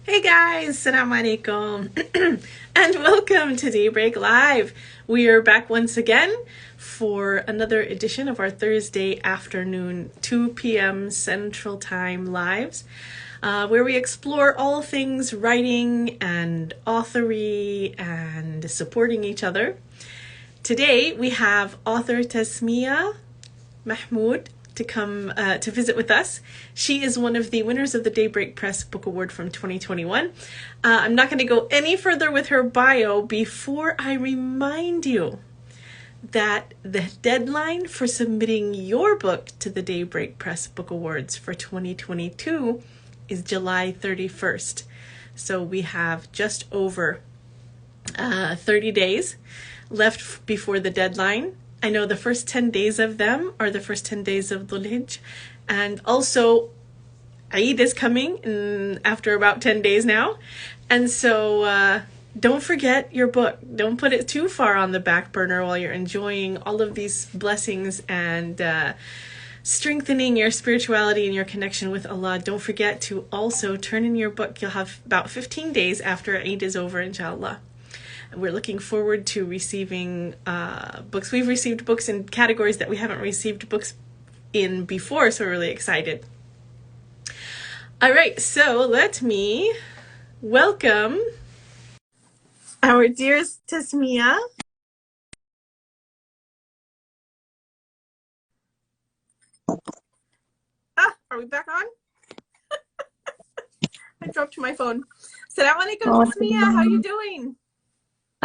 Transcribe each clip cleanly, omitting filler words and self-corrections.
Hey guys, Assalamu alaikum, and welcome to Daybreak Live. We are back once again for another edition of our Thursday afternoon 2 p.m. Central Time lives, where we explore all things writing and authory and supporting each other. Today we have author Tasmea Mahmud to come to visit with us. She is one of the winners of the Daybreak Press Book Award from 2021. I'm not going to go any further with her bio before I remind you that the deadline for submitting your book to the Daybreak Press Book Awards for 2022 is July 31st. So we have just over 30 days left before the deadline. I know the first 10 days of them are the first 10 days of Dhul Hijj. And also, Eid is coming after about 10 days now. And so don't forget your book. Don't put it too far on the back burner while you're enjoying all of these blessings and strengthening your spirituality and your connection with Allah. Don't forget to also turn in your book. You'll have about 15 days after Eid is over, inshallah. We're looking forward to receiving books. We've received books in categories that we haven't received books in before, so we're really excited. All right, so let me welcome our dearest Tasmea. Are we back on? I dropped my phone. Assalamu alaikum, Tasmea. How are you doing?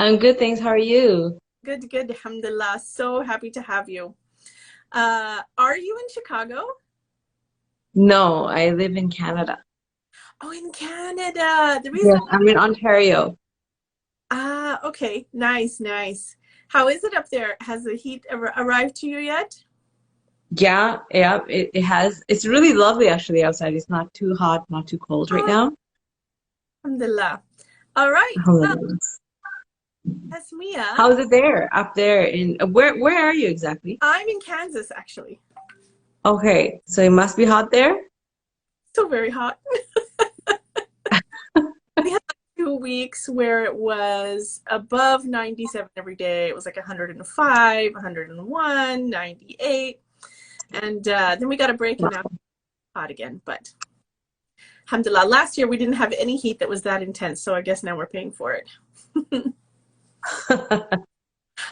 I'm good, thanks. How are you? Good, alhamdulillah. So happy to have you. Are you in Chicago? No, I live in Canada. Oh, in Canada. The reason Yes, I'm in Ontario. Okay. Nice. How is it up there? Has the heat arrived to you yet? Yeah, it has. It's really lovely actually outside. It's not too hot, not too cold right Oh, now. alhamdulillah. All right. Well, Alhamdulillah. Tasmea, How's it there? Up there in where are you exactly? I'm in Kansas, actually. Okay, so it must be hot there? So very hot. We had 2 weeks where it was above 97 every day. It was like 105, 101, 98. And then we got a break and now it's hot again. But alhamdulillah, last year we didn't have any heat that was that intense. So I guess now we're paying for it. All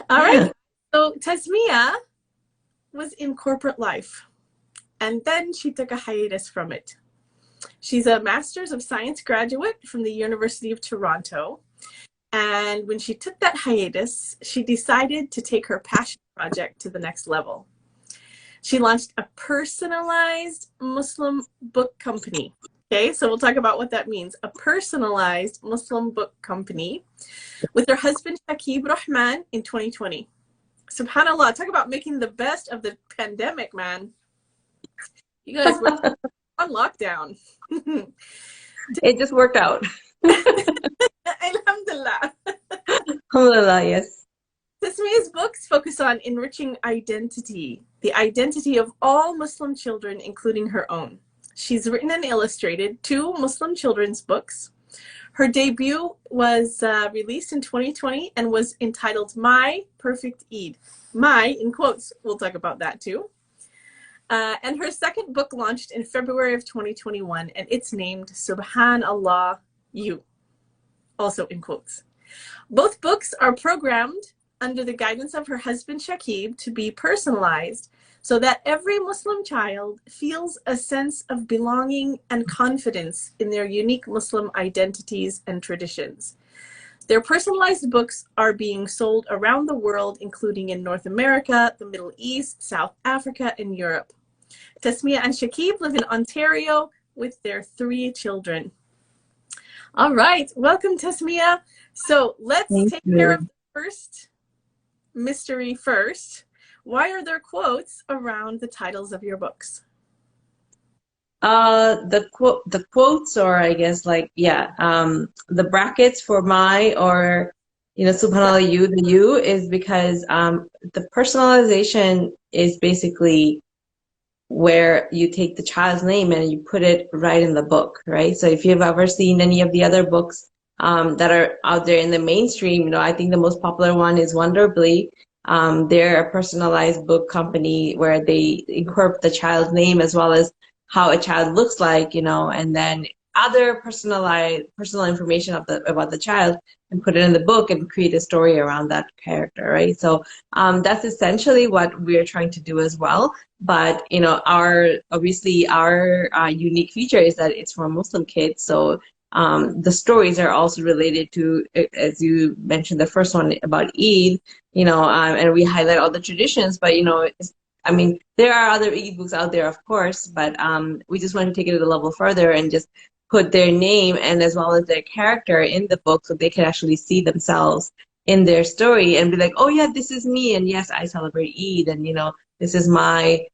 right. So Tasmea was in corporate life, and then she took a hiatus from it. She's a Master's of Science graduate from the University of Toronto. And when she took that hiatus, she decided to take her passion project to the next level. She launched a personalized Muslim book company. Okay, so we'll talk about what that means. A personalized Muslim book company with her husband, Shakib Rahman, in 2020. SubhanAllah, talk about making the best of the pandemic, man. You guys were on lockdown. It just worked out. Alhamdulillah. Alhamdulillah, yes. Tasmea's books focus on enriching identity, the identity of all Muslim children, including her own. She's written and illustrated 2 Muslim children's books. Her debut was released in 2020 and was entitled My Perfect Eid. My, in quotes, we'll talk about that too. And her second book launched in February of 2021, and it's named Subhanallah You, also in quotes. Both books are programmed under the guidance of her husband Shakib to be personalized so that every Muslim child feels a sense of belonging and confidence in their unique Muslim identities and traditions. Their personalized books are being sold around the world, including in North America, the Middle East, South Africa, and Europe. Tasmea and Shakib live in Ontario with their 3 children. All right, welcome, Tasmea. So let's take care of the first mystery first. Why are there quotes around the titles of your books? The quotes, or I guess the brackets for my, or subhanallah you, the you is because the personalization is basically where you take the child's name and you put it right in the book, right? So if you've ever seen any of the other books that are out there in the mainstream, you know, I think the most popular one is Wonderbly. They're a personalized book company where they incorporate the child's name as well as how a child looks like, you know, and then other personal information about the child and put it in the book and create a story around that character, right? So that's essentially what we're trying to do as well. But you know, obviously our unique feature is that it's for Muslim kids. So the stories are also related to, as you mentioned, the first one about Eid. You know, and we highlight all the traditions. But you know, I mean, there are other Eid books out there, of course. But we just want to take it a level further and just put their name and as well as their character in the book so they can actually see themselves in their story and be like, oh yeah, this is me, and yes, I celebrate Eid, and you know, this is my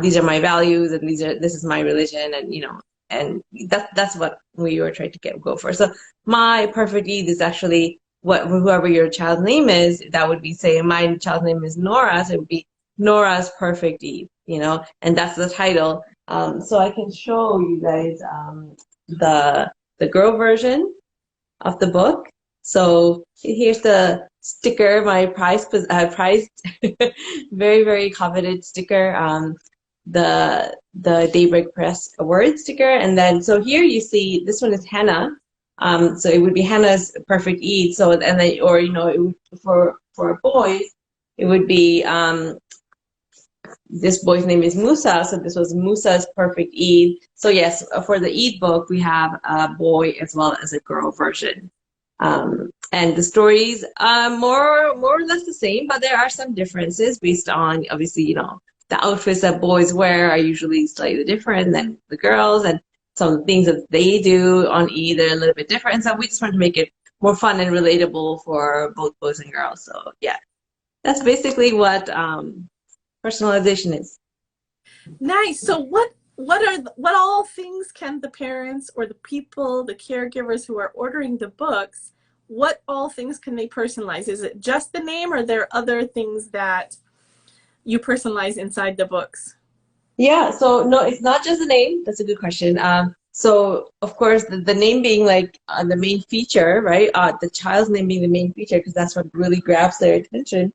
these are my values, and this is my religion, and you know, and that's what we were trying to go for. So my perfect Eid is actually whoever your child's name is, that would be, say my child's name is Nora, so it would be Nora's perfect Eid, you know, and that's the title. So I can show you guys the girl version of the book. So here's the sticker, my prized very, very coveted sticker, the Daybreak Press award sticker. And then so here you see this one is Hannah. So it would be Hannah's perfect Eid. So and then, or you know, it would, for boys it would be this boy's name is Musa, so this was Musa's perfect Eid. So yes, for the Eid book, we have a boy as well as a girl version. And the stories are more or less the same, but there are some differences based on, obviously, you know, the outfits that boys wear are usually slightly different than the girls, and some of the things that they do on Eid are a little bit different. So we just want to make it more fun and relatable for both boys and girls. So yeah, that's basically what personalization is. Nice. So what all things can the parents or the people, the caregivers who are ordering the books, what all things can they personalize? Is it just the name, or are there other things that you personalize inside the books? Yeah, so no, it's not just the name. That's a good question. So of course the name being like the main feature, right? The child's name being the main feature because that's what really grabs their attention.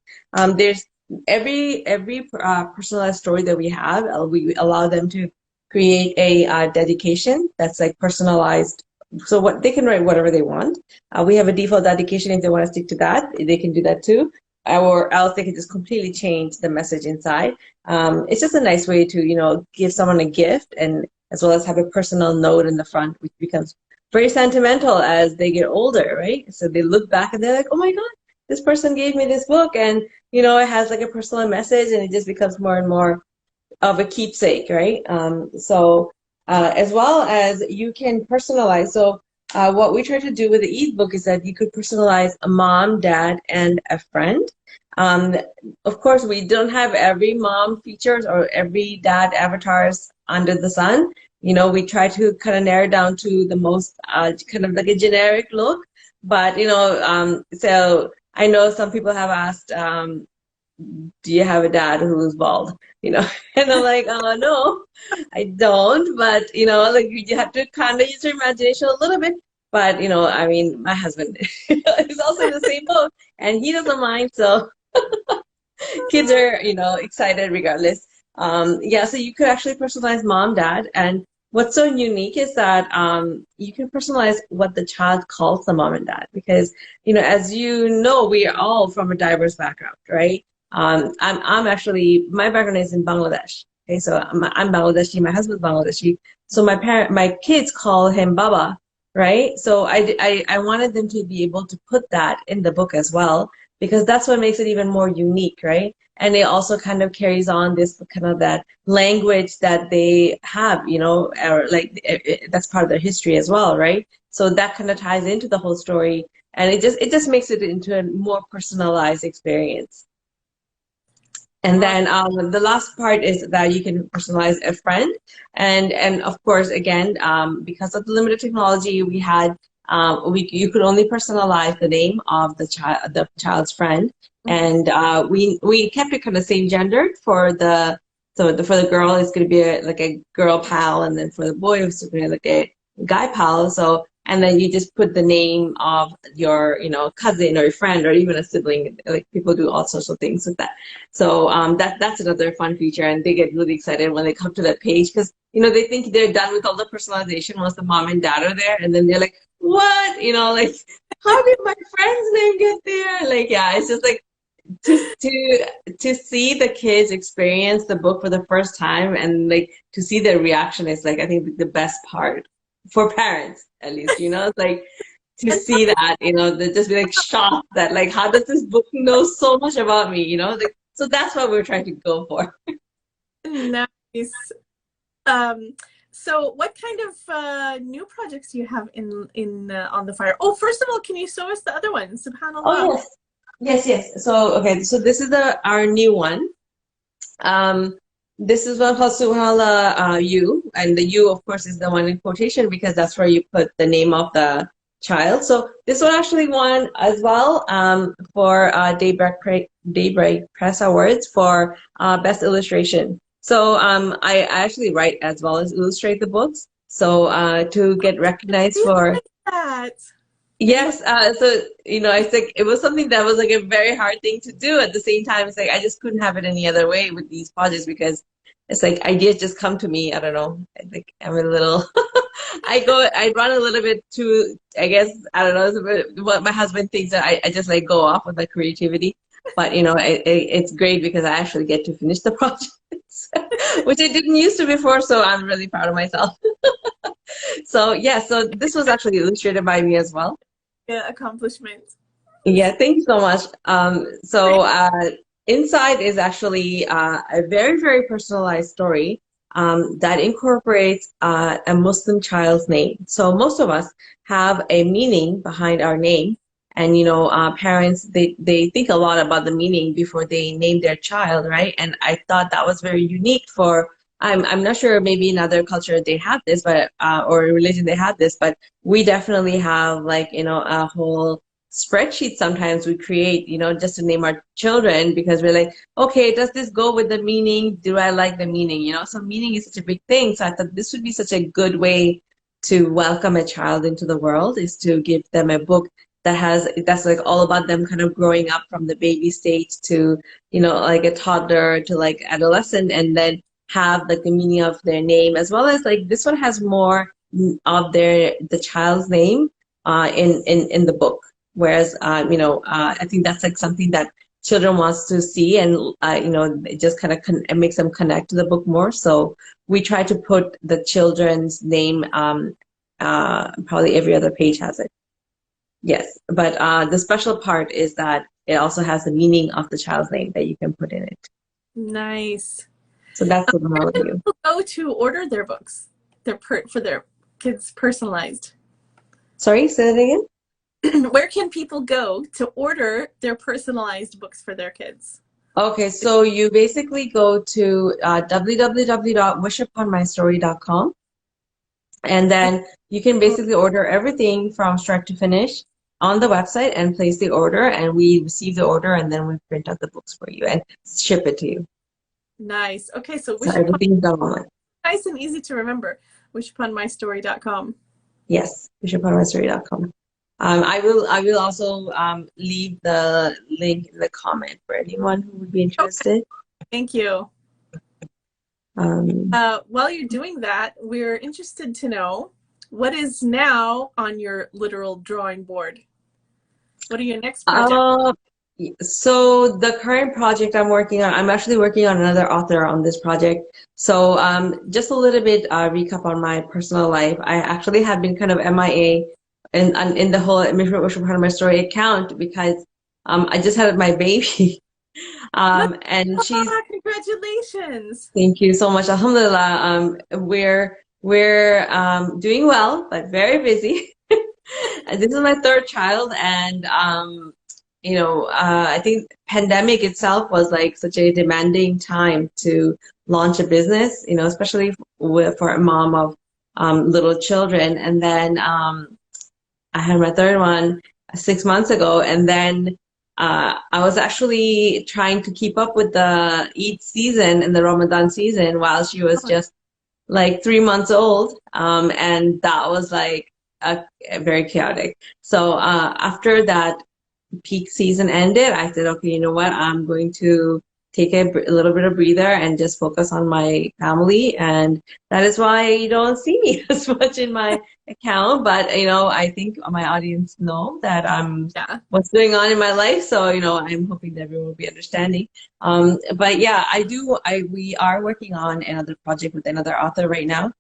There's every personalized story that we have, we allow them to create a dedication that's like personalized. So what they can write whatever they want. We have a default dedication. If they want to stick to that, they can do that too. Or else they can just completely change the message inside. It's just a nice way to, you know, give someone a gift and as well as have a personal note in the front, which becomes very sentimental as they get older, right? So they look back and they're like, oh my God, this person gave me this book, and you know, it has like a personal message, and it just becomes more and more of a keepsake, right? As well as you can personalize. So what we try to do with the Eid book is that you could personalize a mom, dad, and a friend. Of course, we don't have every mom features or every dad avatars under the sun. You know, we try to kind of narrow down to the most kind of like a generic look. But, you know, so I know some people have asked, do you have a dad who's bald? You know, and I'm like, oh, no, I don't. But, you know, like you have to kind of use your imagination a little bit. But, you know, I mean, my husband is also in the same boat and he doesn't mind. So kids are, you know, excited regardless. Yeah, so you could actually personalize mom, dad. And what's so unique is that you can personalize what the child calls the mom and dad. Because, you know, as you know, we are all from a diverse background, right? I'm actually, my background is in Bangladesh. Okay, so I'm Bangladeshi, my husband's Bangladeshi. So my kids call him Baba, right? So I wanted them to be able to put that in the book as well, because that's what makes it even more unique, right? And it also kind of carries on this kind of that language that they have, you know, or like that's part of their history as well, right? So that kind of ties into the whole story, and it just makes it into a more personalized experience. And then the last part is that you can personalize a friend, and of course, again, because of the limited technology we had, you could only personalize the name of the child's friend, and we kept it kind of same gender for the So for the girl, it's going to be like a girl pal, and then for the boy, it's going to be like a guy pal. So, and then you just put the name of your, cousin or your friend or even a sibling. Like people do all sorts of things with that. So that's another fun feature, and they get really excited when they come to that page because they think they're done with all the personalization once the mom and dad are there, and then they're like, what? Like, how did my friend's name get there? Like, yeah, it's just like to see the kids experience the book for the first time and like to see their reaction is like I think the best part for parents at least, it's like to And see that, they just be like shocked that like how does this book know so much about me, like, so that's what we're trying to go for. nice. So what kind of new projects do you have in on the fire? Oh, first of all, can you show us the other one? Oh, SubhanAllah. yes. So okay, so this is our new one. This is one called Subhanallah U, and the U, of course, is the one in quotation because that's where you put the name of the child. So this one actually won as well for Daybreak Press Awards for Best Illustration. So I actually write as well as illustrate the books. So to get recognized You for like that. yes, so it's like it was something that was like a very hard thing to do. At the same time, it's like I just couldn't have it any other way with these projects because it's like ideas just come to me. I don't know. I think I'm a little. I run a little bit too. I guess I don't know. It's a bit, what my husband thinks that I just like go off with my creativity. But it's great because I actually get to finish the projects, which I didn't used to before. So I'm really proud of myself. So yeah, so this was actually illustrated by me as well. Yeah, accomplishment. Yeah, thank you so much. So inside is actually a very, very personalized story that incorporates a Muslim child's name. So most of us have a meaning behind our name. And, parents, they think a lot about the meaning before they name their child, right? And I thought that was very unique for, I'm not sure, maybe in other culture they have this, but, or religion they have this, but we definitely have like, a whole spreadsheet sometimes we create, just to name our children because we're like, okay, does this go with the meaning? Do I like the meaning? So meaning is such a big thing. So I thought this would be such a good way to welcome a child into the world is to give them a book that's like all about them kind of growing up from the baby stage to, like a toddler to like adolescent and then have like the meaning of their name as well as like this one has more of the child's name in the book. Whereas, I think that's like something that children wants to see and, it just kind of it makes them connect to the book more. So we try to put the children's name, probably every other page has it. Yes, but the special part is that it also has the meaning of the child's name that you can put in it. Nice. So that's the Where can value. people go to order their books? For their kids personalized. Sorry, say that again? Where can people go to order their personalized books for their kids? Okay, so you basically go to www.wishuponmystory.com and then you can basically order everything from start to finish on the website and place the order and we receive the order and then we print out the books for you and ship it to you. Nice. Okay, so So everything's done online. nice and easy to remember. Wishuponmystory.com. Yes, wishuponmystory.com. I will also leave the link in the comment for anyone who would be interested. Okay. Thank you. While you're doing that, we're interested to know what is now on your literal drawing board. What are your next projects? So the current project I'm working on, I'm actually working on another author on this project. So just a little bit recap on my personal life. I actually have been kind of MIA in the whole Mission Worship Part of My Story account because I just had my baby. And she's congratulations. Thank you so much. Alhamdulillah. We're doing well, but very busy. This is my third child, and I think pandemic itself was like such a demanding time to launch a business, especially for a mom of little children. And then I had my third one 6 months ago, and then I was actually trying to keep up with the Eid season and the Ramadan season while she was just like 3 months old. And that was like very chaotic. So after that peak season ended, I said, okay, you know what? I'm going to take a little bit of breather and just focus on my family. And that is why you don't see me as much in my account. But, you know, I think my audience know that I'm what's going on in my life. So, you know, I'm hoping that everyone will be understanding. But yeah, we are working on another project with another author right now.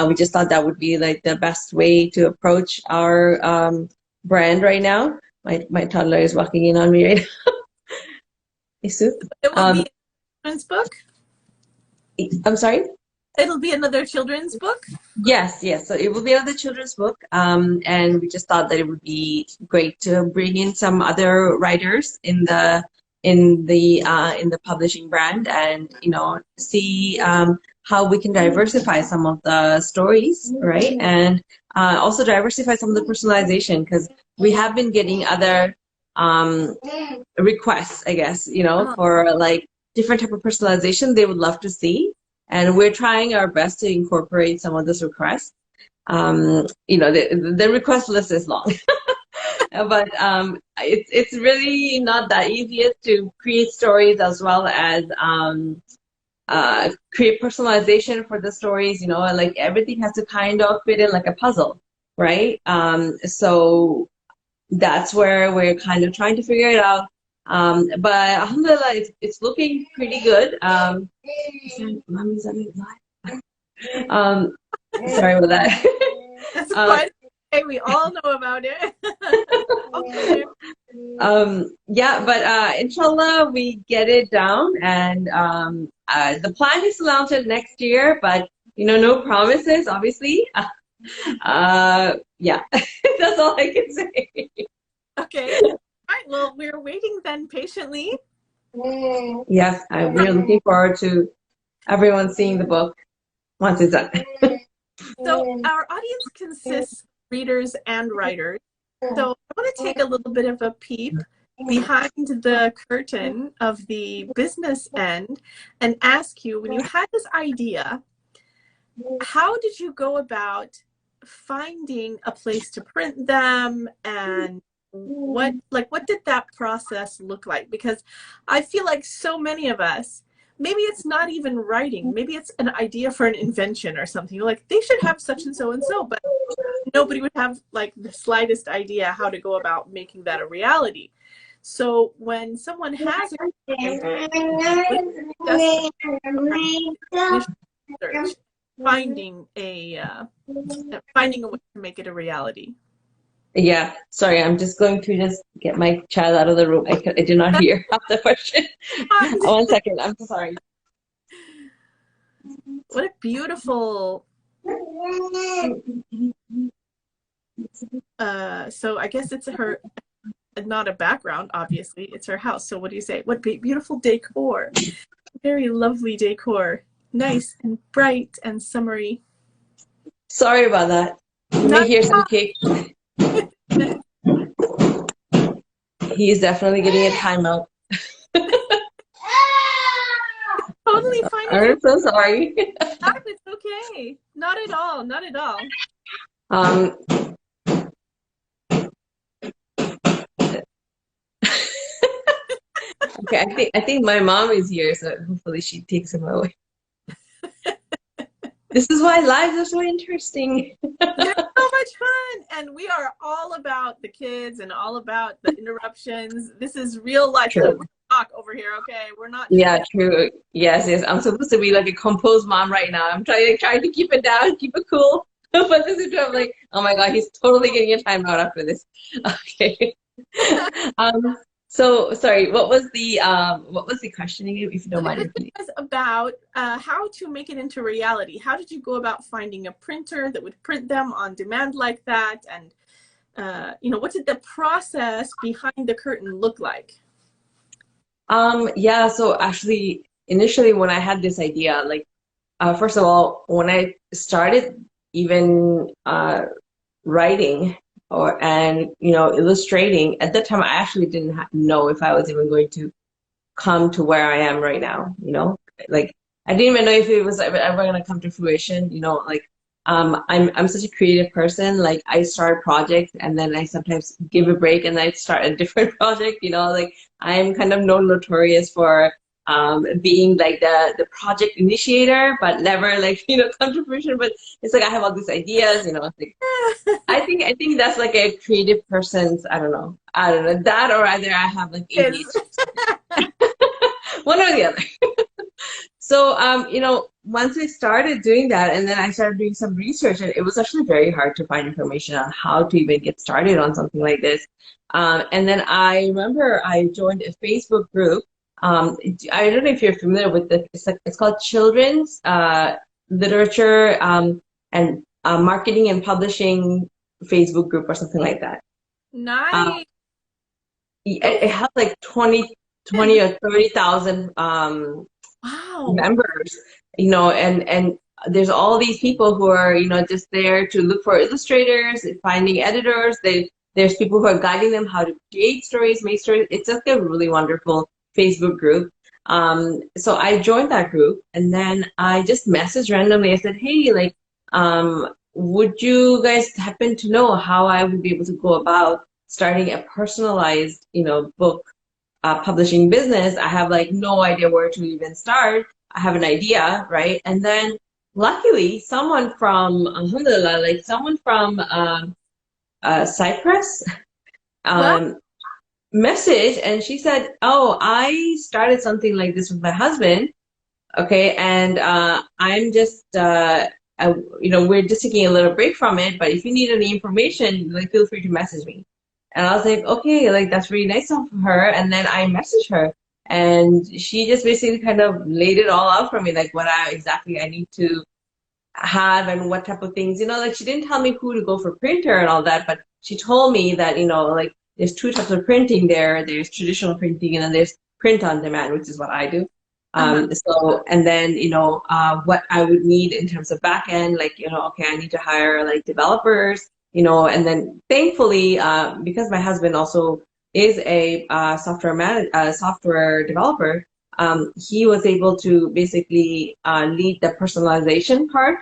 We just thought that would be like the best way to approach our brand right now. My toddler is walking in on me right now. Isu. It will be a children's book? I'm sorry? It'll be another children's book? Yes. So it will be another children's book. And we just thought that it would be great to bring in some other writers in the publishing brand and, you know, see how we can diversify some of the stories, right? And also diversify some of the personalization, because we have been getting other requests, I guess, you know, for like different type of personalization they would love to see. And we're trying our best to incorporate some of those requests. You know, the request list is long. But it's really not that easy to create stories as well as create personalization for the stories, you know, like everything has to kind of fit in like a puzzle, right? So that's where we're kind of trying to figure it out. But alhamdulillah, it's looking pretty good. Mommy's on it live. Sorry about that. That's fine. Hey, we all know about it. Yeah, but inshallah we get it down, and the plan is to launch it next year, but you know, no promises, obviously. Yeah, that's all I can say. Okay. All right. Well, we're waiting then patiently. Yes, we're looking forward to everyone seeing the book once it's done. So our audience consists of readers and writers. So I want to take a little bit of a peep behind the curtain of the business end and ask you, when you had this idea, how did you go about finding a place to print them, and what did that process look like? Because I feel like so many of us, maybe it's not even writing, maybe it's an idea for an invention or something. You're like, they should have such and so, but nobody would have like the slightest idea how to go about making that a reality. So when someone has finding a way to make it a reality. Yeah, sorry, I'm just going to just get my child out of the room. I did not hear half the question. 1 second, I'm so sorry. What a beautiful. So I guess it's her, not a background, obviously. It's her house. So what do you say? What beautiful decor. Very lovely decor. Nice and bright and summery. Sorry about that. You may hear some cake. He's definitely getting a timeout. Totally fine. I'm so sorry. It's okay. Not at all. Not at all. Okay, I think my mom is here, so hopefully she takes him away. This is why lives are so interesting. They're so much fun, and we are all about the kids and all about the interruptions. This is real life talk over here, okay? We're not. Yeah, true. Yes. I'm supposed to be like a composed mom right now. I'm trying to keep it down, keep it cool. But this is I'm like, oh my god, he's totally getting a timeout after this. Okay. So sorry, what was the questioning, if you don't mind? It was about how to make it into reality. How did you go about finding a printer that would print them on demand like that? And you know, what did the process behind the curtain look like? Yeah, so actually initially when I had this idea, like first of all, when I started even writing and illustrating. At that time, I actually didn't know if I was even going to come to where I am right now. Like I didn't even know if it was ever going to come to fruition. Like I'm such a creative person. Like I start a project and then I sometimes give a break and I start a different project. Like I'm kind of known notorious for being like the project initiator, but never like come to fruition. But it's like I have all these ideas. It's like I think that's like a creative person's, I don't know that, or either I have like Yes. ADHD, one or the other. So, once I started doing that, and then I started doing some research, and it was actually very hard to find information on how to even get started on something like this. And then I remember I joined a Facebook group. I don't know if you're familiar with it. It's called Children's Literature and Marketing and Publishing Facebook group or something like that. Um, Nice. it has like 20 or 30,000 Wow. members, and there's all these people who are, just there to look for illustrators, finding editors. There's people who are guiding them how to create stories, make stories. It's just a really wonderful Facebook group. So I joined that group, and then I just messaged randomly. I said, hey, like, would you guys happen to know how I would be able to go about starting a personalized, book publishing business? I have like no idea where to even start. I have an idea, right? And then luckily someone from, alhamdulillah, like someone from Cyprus Well, messaged, and she said, oh, I started something like this with my husband. Okay. And I'm just, we're just taking a little break from it, but if you need any information, like feel free to message me. And I was like, okay, like that's really nice of her. And then I messaged her, and she just basically kind of laid it all out for me, like what exactly I need to have and what type of things, like she didn't tell me who to go for printer and all that, but she told me that, like there's two types of printing there. There's traditional printing and then there's print on demand, which is what I do. uh-huh. So, and then, what I would need in terms of back end, like, okay, I need to hire like developers, and then thankfully, because my husband also is a software developer, he was able to basically lead the personalization part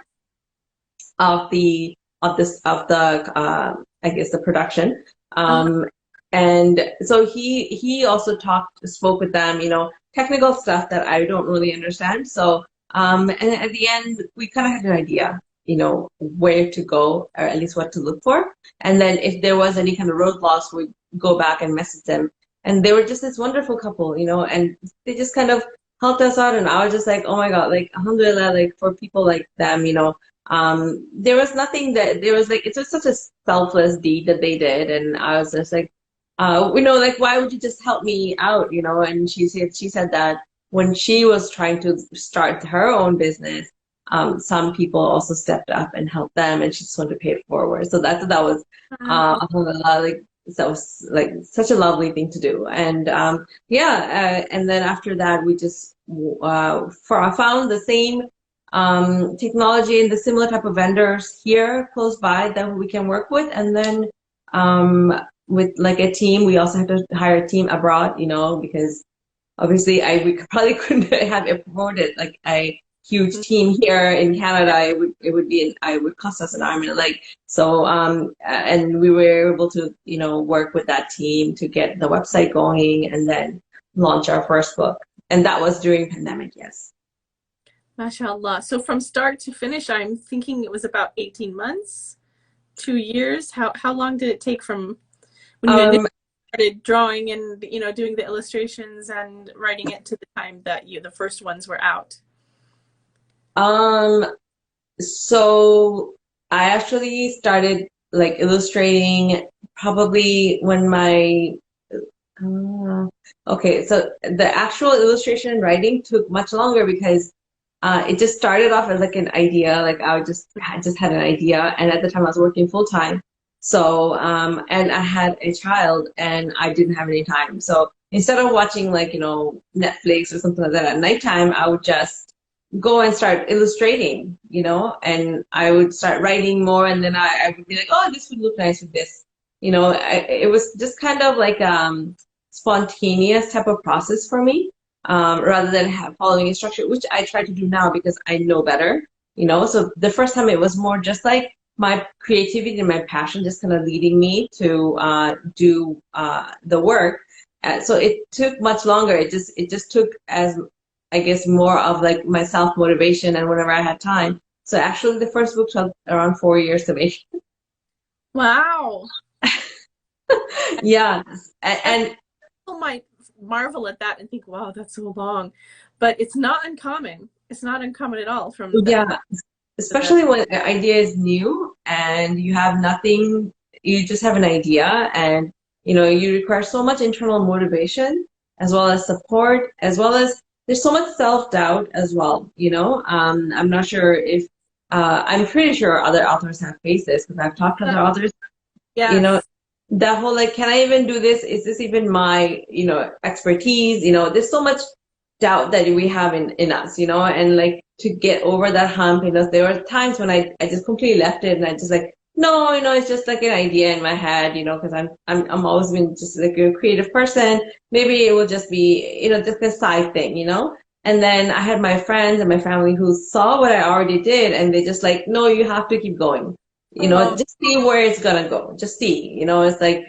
of the I guess the production. Uh-huh. And so he also spoke with them, technical stuff that I don't really understand. So and at the end we kind of had an idea, where to go, or at least what to look for. And then if there was any kind of roadblocks, we'd go back and message them. And they were just this wonderful couple, and they just kind of helped us out. And I was just like, oh my God, like alhamdulillah, like for people like them, there was nothing that there was like, it was such a selfless deed that they did. And I was just like, like, why would you just help me out, And she said that when she was trying to start her own business, some people also stepped up and helped them, and she just wanted to pay it forward. So that was, Uh-huh. alhamdulillah, like, that was like such a lovely thing to do. And and then after that, we just found the same technology and the similar type of vendors here close by that we can work with. And then with like a team, we also had to hire a team abroad, because obviously we probably couldn't have afforded like a huge team here in Canada. It would cost us an arm and a leg. So and we were able to work with that team to get the website going and then launch our first book. And that was during pandemic, yes. MashaAllah. So from start to finish, I'm thinking it was about 18 months, 2 years. How long did it take from when you initially Um, started drawing and doing the illustrations and writing it to the time that the first ones were out? um, so I actually started like illustrating probably when my okay, so the actual illustration and writing took much longer because it just started off as like an idea. Like I just had an idea, and at the time I was working full time. So and I had a child, and I didn't have any time. So instead of watching like Netflix or something like that at nighttime, I would just go and start illustrating, and I would start writing more, and then I would be like, oh, this would look nice with this. it was just kind of like spontaneous type of process for me, rather than following a structure, which I try to do now because I know better. So the first time it was more just like my creativity and my passion just kind of leading me to do the work. So it took much longer. It just took, as I guess, more of like my self motivation and whenever I had time. So actually, the first book took around 4 years to make. Wow. Yeah, And and people might marvel at that and think, wow, that's so long. But it's not uncommon. It's not uncommon at all from the yeah, especially when the idea is new and you have nothing, you just have an idea, and you require so much internal motivation as well as support, as well as there's so much self-doubt as well. I'm not sure if I'm pretty sure other authors have faced this because I've talked to other authors. you know yes. that whole like, can I even do this? Is this even my expertise? There's so much doubt that we have in us, and like to get over that hump. There were times when I just completely left it and I just like, no, it's just like an idea in my head, because I'm always been just like a creative person. Maybe it will just be just a side thing. And then I had my friends and my family who saw what I already did, and they just like, no, you have to keep going. Oh, Just see where it's gonna go. Just see. It's like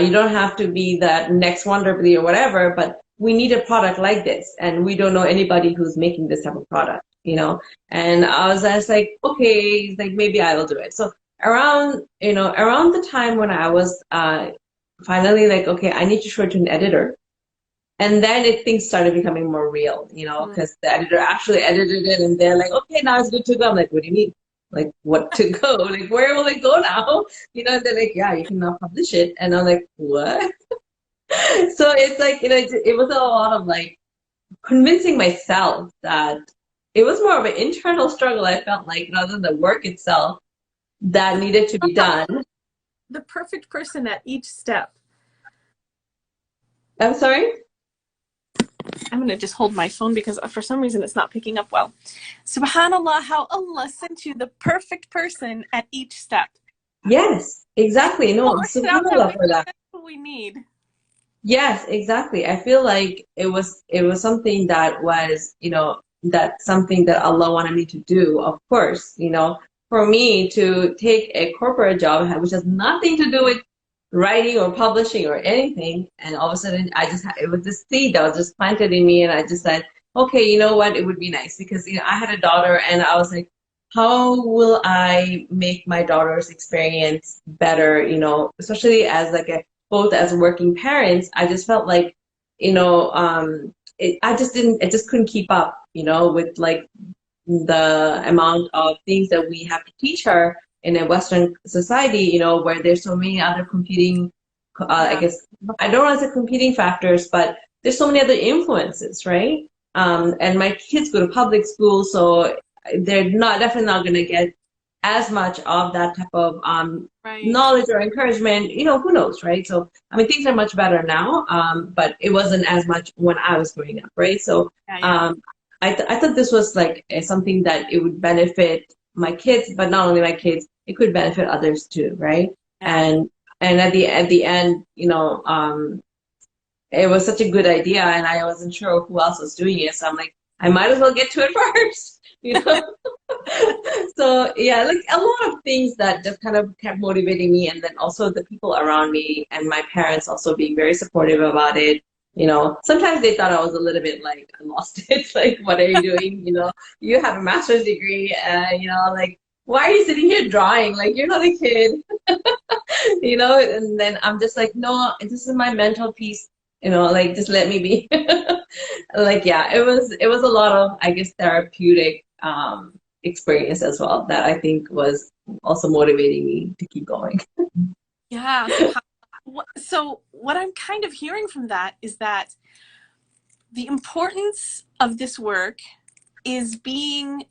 you don't have to be that next Wonderfully or whatever, but we need a product like this, and we don't know anybody who's making this type of product. And I was just like, okay, like maybe I will do it. So around the time when I was finally like, okay, I need to show it to an editor. And then things started becoming more real, mm. because the editor actually edited it and they're like, okay, now it's good to go. I'm like, what do you mean? Like, what to go? Like, where will it go now? They're like, yeah, you can now publish it. And I'm like, what? So it's like, it was a lot of like convincing myself that it was more of an internal struggle, I felt like, rather than the work itself that needed to be done. The perfect person at each step. I'm sorry? I'm going to just hold my phone because for some reason it's not picking up well. Subhanallah, how Allah sent you the perfect person at each step. Yes, exactly. No, We'll work it out that subhanAllah way. for that. That's what we need. Yes, exactly. I feel like it was something that was, that something that Allah wanted me to do, of course, for me to take a corporate job, which has nothing to do with writing or publishing or anything. And all of a sudden it was this seed that was just planted in me. And I just said, okay, you know what? It would be nice because, I had a daughter and I was like, how will I make my daughter's experience better, especially as like both as working parents. I just felt like, I just couldn't keep up, with like the amount of things that we have to teach her in a Western society, where there's so many other competing, I Yeah. guess, I don't want to say competing factors, but there's so many other influences, right? And my kids go to public school, so they're definitely not going to get as much of that type of Right. knowledge or encouragement. Who knows, right? So, I mean, things are much better now, but it wasn't as much when I was growing up, right? So, Yeah. Yeah. um, I thought this was like something that it would benefit my kids, but not only my kids, it could benefit others too, right? Yeah. And at the end, it was such a good idea, and I wasn't sure who else was doing it, so I'm like, I might as well get to it first. So yeah, like a lot of things that just kind of kept motivating me, and then also the people around me and my parents also being very supportive about it. Sometimes they thought I was a little bit like, I lost it. Like, what are you doing? You have a master's degree, like, why are you sitting here drawing? Like, you're not a kid. And then I'm just like, no, this is my mental peace. Like, just let me be. Like, yeah, it was a lot of, I guess, therapeutic experience as well that I think was also motivating me to keep going. Yeah. So what I'm kind of hearing from that is that the importance of this work is being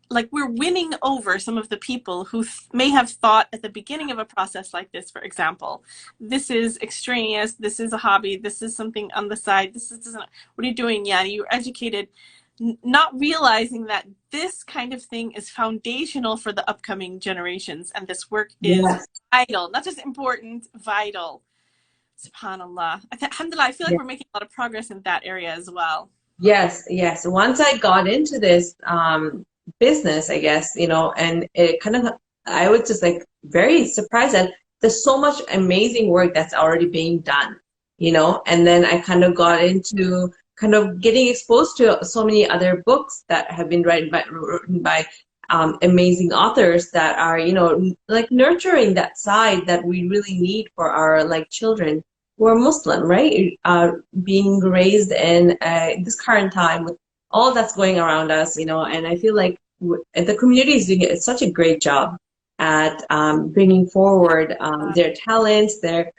like, we're winning over some of the people who may have thought at the beginning of a process like this, for example, this is extraneous, this is a hobby, this is something on the side, this isn't, what are you doing? Yeah, you're educated. not realizing that this kind of thing is foundational for the upcoming generations, and this work is Yes. vital, not just important, vital. Subhanallah. Alhamdulillah, I feel like we're making a lot of progress in that area as well. Yes, yes. Once I got into this business, I guess, and it kind of, I was just like very surprised that there's so much amazing work that's already being done, and then I kind of got into kind of getting exposed to so many other books that have been written by amazing authors that are, like nurturing that side that we really need for our like children who are Muslim, right? Being raised in this current time with all that's going around us, and I feel like the community is doing such a great job at bringing forward their talents, their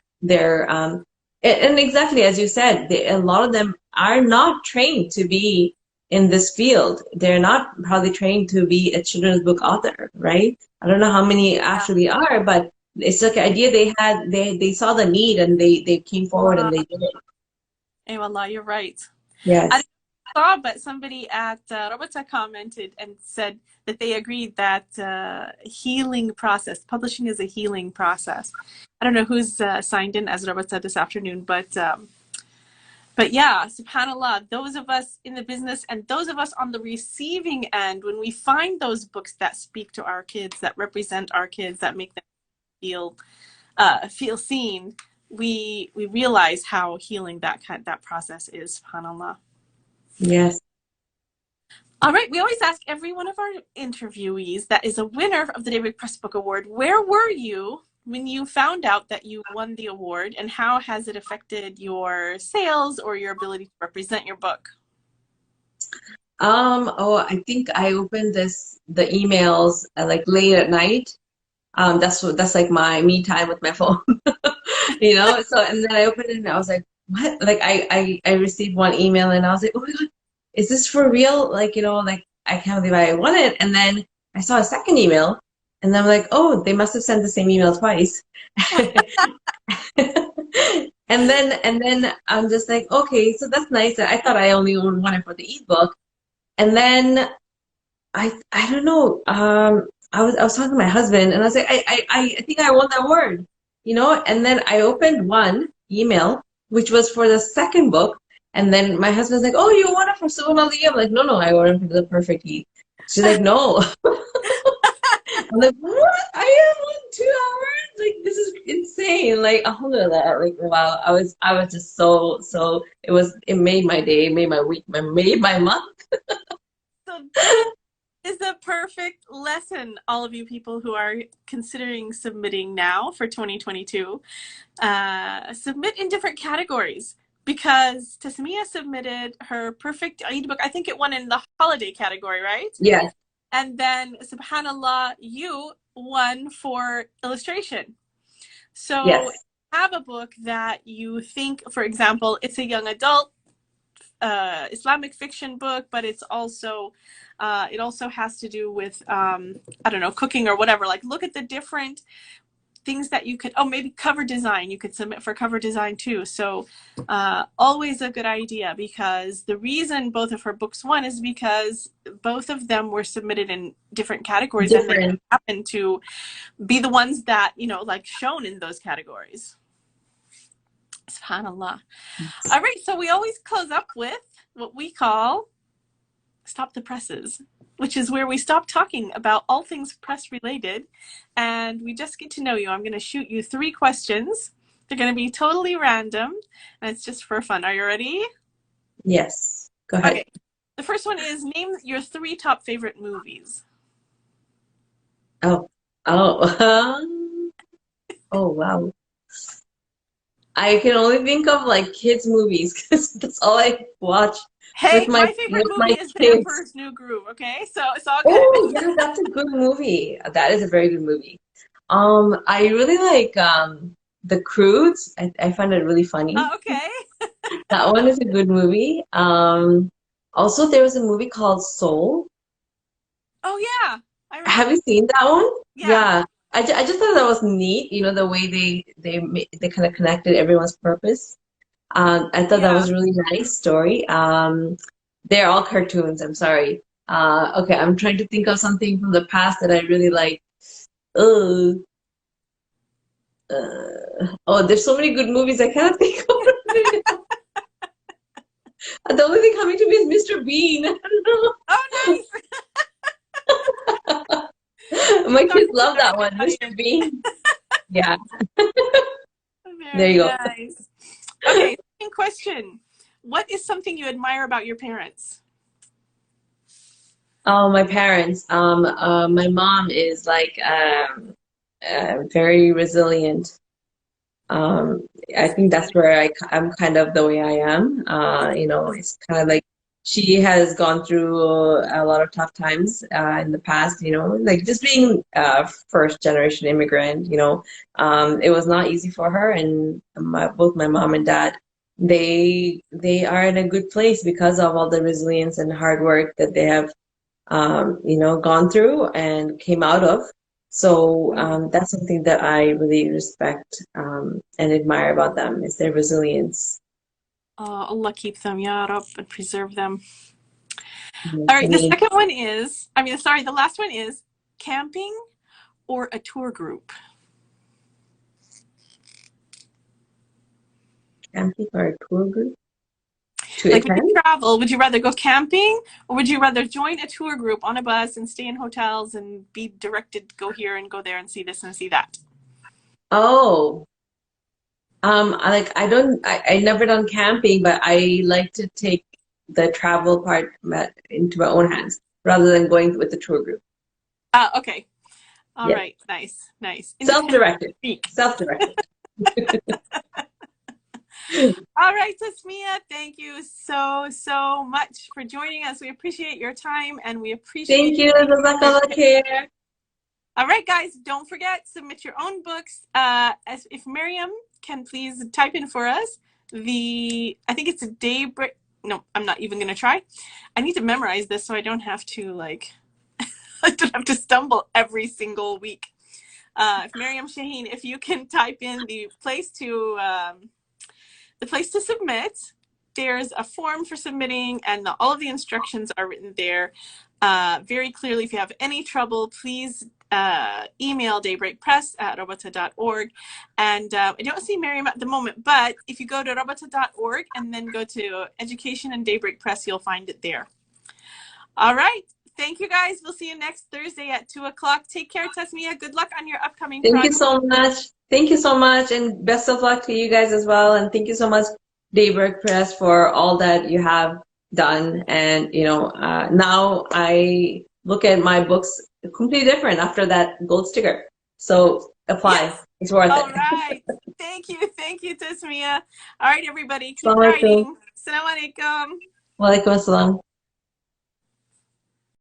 and exactly as you said, a lot of them are not trained to be in this field. They're not probably trained to be a children's book author, right? I don't know how many actually are, but it's like an idea they had. They saw the need and they came forward and they did it. Hey, wallah, you're right. I Yes. saw, but somebody at Rabata commented and said that they agreed that healing process, publishing is a healing process. I don't know who's signed in as Rabata this afternoon, but yeah, subhanallah, those of us in the business and those of us on the receiving end, when we find those books that speak to our kids, that represent our kids, that make them feel seen, we realize how healing that process is, subhanallah. Yes. All right, we always ask every one of our interviewees that is a winner of the Daybreak Press Book Award, where were you when you found out that you won the award, and how has it affected your sales or your ability to represent your book? I think I opened the emails like late at night. That's like my me time with my phone. So and then I opened it and I was like, what? Like I received one email and I was like, oh my God, is this for real? Like, like I can't believe I won it. And then I saw a second email and I'm like, oh, they must have sent the same email twice. And then I'm just like, okay, so that's nice. I thought I only won it for the ebook. And then I don't know. I was talking to my husband and I was like, I think I won that award, and then I opened one email, which was for the second book. And then my husband's like, oh, you won it for Suhan Ali. I'm like, no, I won it for The Perfect Heat. She's like, no. I'm like, what? I have won 2 hours? Like, this is insane. Like, alhamdulillah. Like, wow. I was just so, it made my day, made my week, made my month. So this is the perfect lesson, all of you people who are considering submitting now for 2022. Submit in different categories, because Tasmea submitted her perfect Eid book. I think it won in the holiday category, right? Yeah. And then, subhanallah, you won for illustration. So Yes. have a book that you think, for example, it's a young adult Islamic fiction book, but it's also it also has to do with I don't know, cooking or whatever. Like, look at the different things that you could, maybe cover design, you could submit for cover design too. So always a good idea, because the reason both of her books won is because both of them were submitted in different categories, and they happen to be the ones that, like, shown in those categories. SubhanAllah. All right, so we always close up with what we call Stop the Presses, which is where we stop talking about all things press related and we just get to know you. I'm going to shoot you 3 questions. They're going to be totally random and it's just for fun. Are you ready? Yes. Go ahead. Okay. The first one is, name your 3 top favorite movies. Oh, wow. I can only think of like kids movies because that's all I watch. Hey, my favorite movie is The Emperor's New Groove. Okay, so it's all good. Oh yeah, that's a good movie. That is a very good movie. I really like The Croods. I find it really funny. Oh, okay. That one is a good movie. Also there was a movie called Soul. Oh yeah, I remember. Have you seen that one? Yeah. I just thought that was neat, the way they kind of connected everyone's purpose. I thought that was a really nice story. They're all cartoons. I'm sorry. Okay, I'm trying to think of something from the past that I really like. Oh, oh, there's so many good movies I can't think of it. The only thing coming to me is Mr. Bean. I don't know. Oh, nice. My Sorry, kids love sorry, that one, Mr. Italian. Bean. Yeah, there Very you go. nice. Okay, second question. What is something you admire about your parents? Oh, my parents. My mom is like very resilient. I think that's where I'm kind of the way I am. It's kind of like she has gone through a lot of tough times in the past, like just being a first generation immigrant, it was not easy for her. And both my mom and dad, they are in a good place because of all the resilience and hard work that they have gone through and came out of. So that's something that I really respect and admire about them is their resilience. Allah keep them, Ya Rab, and preserve them. All Yes, I right, the mean, second one is, sorry, the last one is camping or a tour group? camping or a tour group to Like when you attend. travel, would you rather go camping or would you rather join a tour group on a bus and stay in hotels and be directed, go here and go there and see this and see that? Oh, I don't, I never done camping, but I like to take the travel part into my own hands rather than going with the tour group. Okay. All Yeah, right. Nice. Nice. Independent self-directed, speak. self-directed. All right, Tasmea, thank you so, so much for joining us. We appreciate your time and we appreciate Thank you, Jazakallah khair. All right, guys, don't forget, submit your own books. As if Miriam can please type in for us I think it's a Daybreak. No, I'm not even going to try. I need to memorize this so I don't have to I don't have to stumble every single week. If Miriam Shaheen, if you can type in the place to submit. There's a form for submitting, and all of the instructions are written there very clearly. If you have any trouble, please email daybreakpress@rabata.org. And I don't see Miriam at the moment, but if you go to rabata.org and then go to Education and Daybreak Press, you'll find it there. All right. Thank you, guys. We'll see you next Thursday at 2 o'clock. Take care, Tasmea. Good luck on your upcoming Thank you project. so much. Thank you so much, and best of luck to you guys as well. And thank you so much, Daybreak Press, for all that you have done. And now I look at my books completely different after that gold sticker. So apply; Yes. it's worth All it. right. Thank you, Tasmea. All right, everybody, keep Assalamu alaikum. writing. Assalamu alaikum. Wa alaikum assalam.